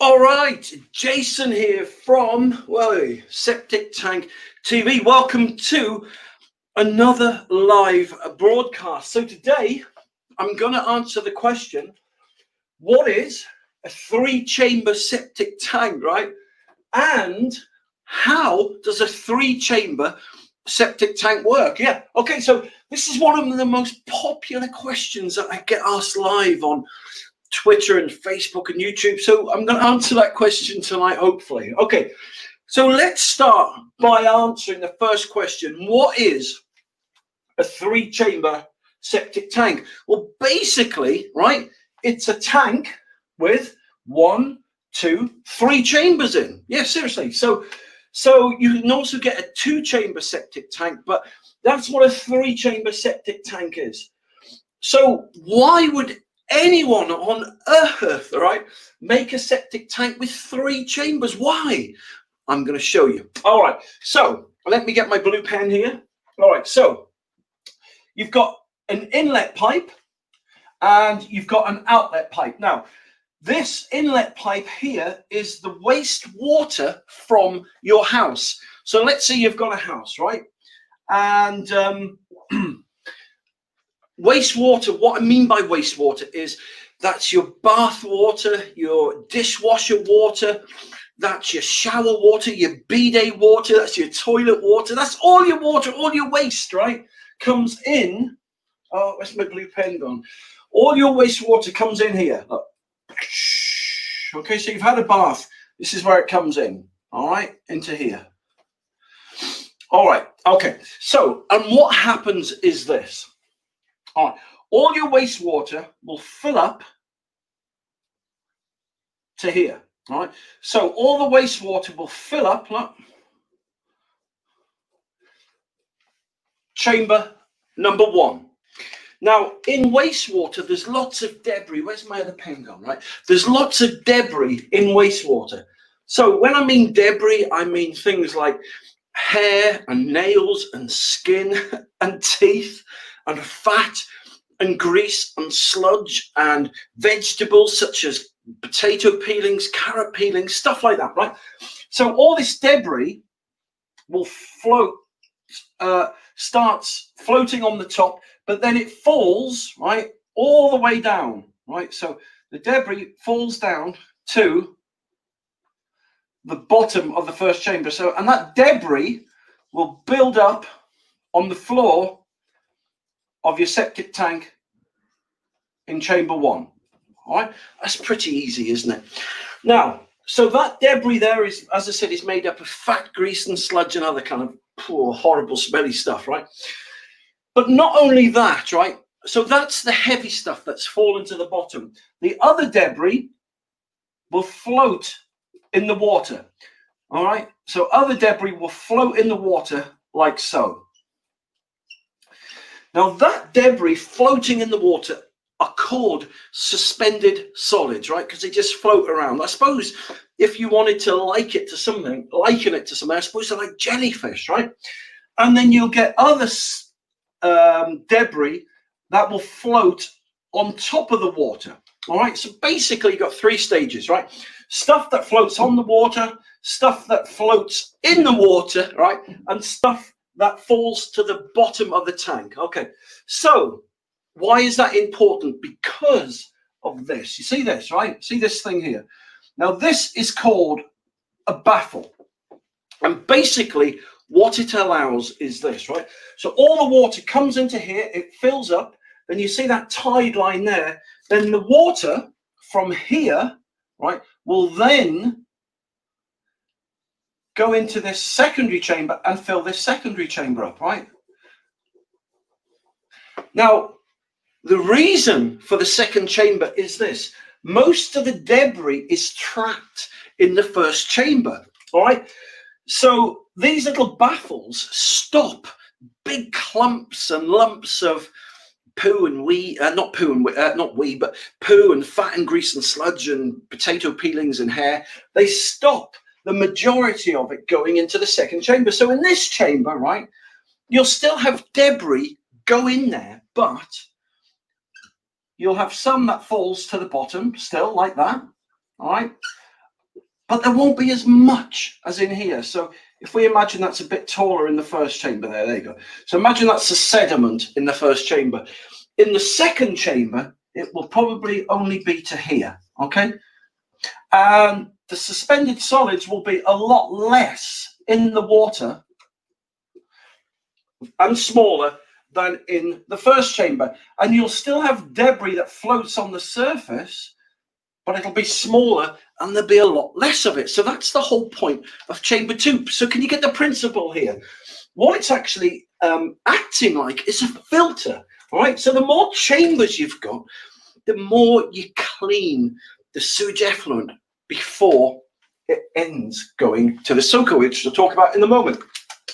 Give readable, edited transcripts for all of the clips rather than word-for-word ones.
All right, Jason here from, Septic Tank TV. Welcome to another live broadcast. So today I'm going to answer the question, what is a 3-chamber septic tank, right? And how does a 3-chamber septic tank work? Yeah, okay, so this is one of the most popular questions that I get asked live on Twitter and Facebook and YouTube. So I'm going to answer that question tonight, hopefully. Okay, so let's start by answering the first question. What is a 3-chamber septic tank? Well, basically, right, it's a tank with 1, 2, 3 chambers in. Yeah, seriously. So you can also get a 2-chamber septic tank, but that's what a 3-chamber septic tank is. So why would anyone on earth, right, make a septic tank with 3 chambers? Why? I'm going to show you. All right, so let me get my blue pen here. All right, so you've got an inlet pipe and you've got an outlet pipe. Now, this inlet pipe here is the wastewater from your house. So let's say you've got a house, right? And wastewater, what I mean by wastewater is that's your bath water, your dishwasher water, that's your shower water, your bidet water, that's your toilet water, that's all your water, all your waste, right, comes in. Oh, where's my blue pen gone? All your wastewater comes in here. Look. Okay, so you've had a bath. This is where it comes in, all right, into here. All right, okay, so, and what happens is this. All right, all your wastewater will fill up to here. All right, so all the wastewater will fill up, look, chamber number 1. Now, in wastewater, there's lots of debris. Where's my other pen gone, right? There's lots of debris in wastewater. So when I mean debris, I mean things like hair and nails and skin and teeth and fat and grease and sludge and vegetables such as potato peelings, carrot peelings, stuff like that, right? So all this debris will float, starts floating on the top, but then it falls, right, all the way down, right? So the debris falls down to the bottom of the first chamber. So, and that debris will build up on the floor of your septic tank in chamber 1. All right, that's pretty easy, isn't it? Now, so that debris there is, as I said, is made up of fat, grease and sludge and other kind of poor, horrible, smelly stuff, right? But not only that, right? So that's the heavy stuff that's fallen to the bottom. The other debris will float in the water. All right, so other debris will float in the water like so. Now that debris floating in the water are called suspended solids, right? Because they just float around. I suppose if you wanted to liken it to something, I suppose they're like jellyfish, right? And then you'll get other debris that will float on top of the water. All right, so basically you've got 3 stages, right? Stuff that floats on the water, stuff that floats in the water, right? And stuff that falls to the bottom of the tank. Okay, so why is that important? Because of this. You see this, right? See this thing here? Now this is called a baffle. And basically what it allows is this, right? So all the water comes into here, it fills up, then you see that tide line there, then the water from here, right, will then go into this secondary chamber and fill this secondary chamber up, right? Now, the reason for the second chamber is this. Most of the debris is trapped in the first chamber, all right? So these little baffles stop big clumps and lumps of poo and poo and fat and grease and sludge and potato peelings and hair. They stop the majority of it going into the second chamber. So in this chamber, right, you'll still have debris go in there, but you'll have some that falls to the bottom still like that, all right? but there won't be as much as in here. So if we imagine that's a bit taller in the first chamber there you go. So imagine that's the sediment in the first chamber. In the second chamber, it will probably only be to here, okay? And the suspended solids will be a lot less in the water and smaller than in the first chamber. And you'll still have debris that floats on the surface, but it'll be smaller and there'll be a lot less of it. So that's the whole point of chamber 2. So can you get the principle here? What it's actually acting like is a filter, all right? So the more chambers you've got, the more you clean the sewage effluent before it ends going to the soakaway, which we'll talk about in a moment.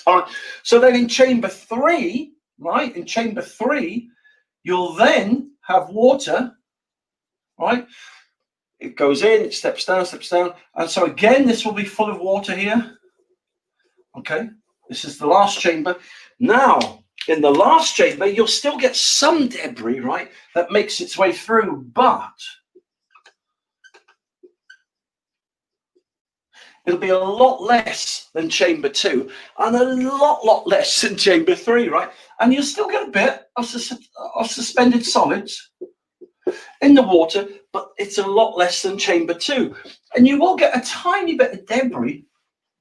All right, so then in chamber 3, right, in chamber 3, you'll then have water, right? It goes in, it steps down, and so again, this will be full of water here. Okay, this is the last chamber. Now, in the last chamber, you'll still get some debris, right, that makes its way through, but it'll be a lot less than chamber 2 and a lot less than chamber 3, right? And you'll still get a bit of suspended solids in the water, but it's a lot less than chamber 2. And you will get a tiny bit of debris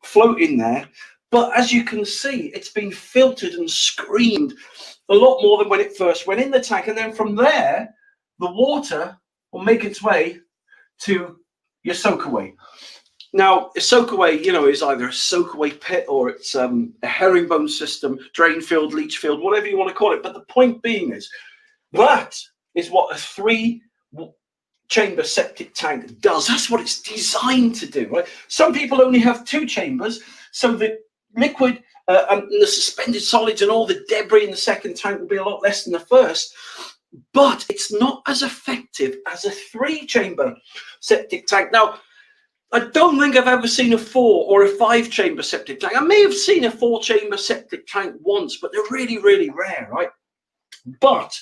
floating there, but as you can see, it's been filtered and screened a lot more than when it first went in the tank. And then from there, the water will make its way to your soakaway. Now, a soakaway, you know, is either a soakaway pit or it's a herringbone system, drain field, leach field, whatever you want to call it. But the point being is that is what a 3-chamber septic tank does. That's what it's designed to do, right? Some people only have 2 chambers, so the liquid and the suspended solids and all the debris in the second tank will be a lot less than the first. But it's not as effective as a 3-chamber septic tank. Now, I don't think I've ever seen a 4 or a 5-chamber septic tank. I may have seen a 4-chamber septic tank once, but they're really rare, right? But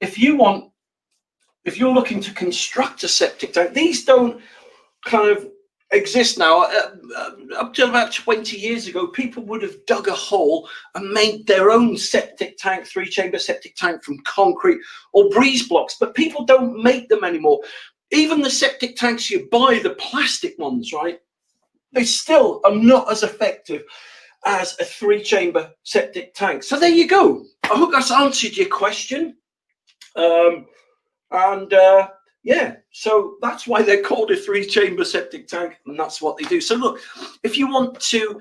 if you're looking to construct a septic tank, these don't kind of exist now. Up till about 20 years ago, people would have dug a hole and made their own septic tank, 3-chamber septic tank from concrete or breeze blocks, but people don't make them anymore. Even the septic tanks you buy, the plastic ones, right? They still are not as effective as a 3-chamber septic tank. So there you go. I hope that's answered your question. Yeah, so that's why they're called a 3-chamber septic tank, and that's what they do. So look, if you want to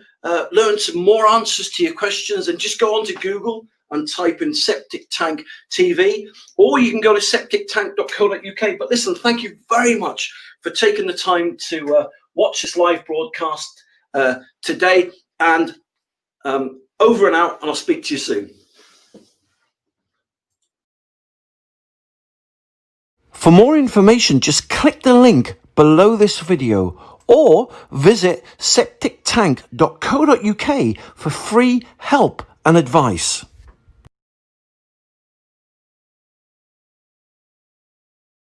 learn some more answers to your questions, then just go onto Google and type in Septic Tank TV, or you can go to septictank.co.uk. But listen, thank you very much for taking the time to watch this live broadcast today, and over and out, and I'll speak to you soon. For more information, just click the link below this video or visit septictank.co.uk for free help and advice.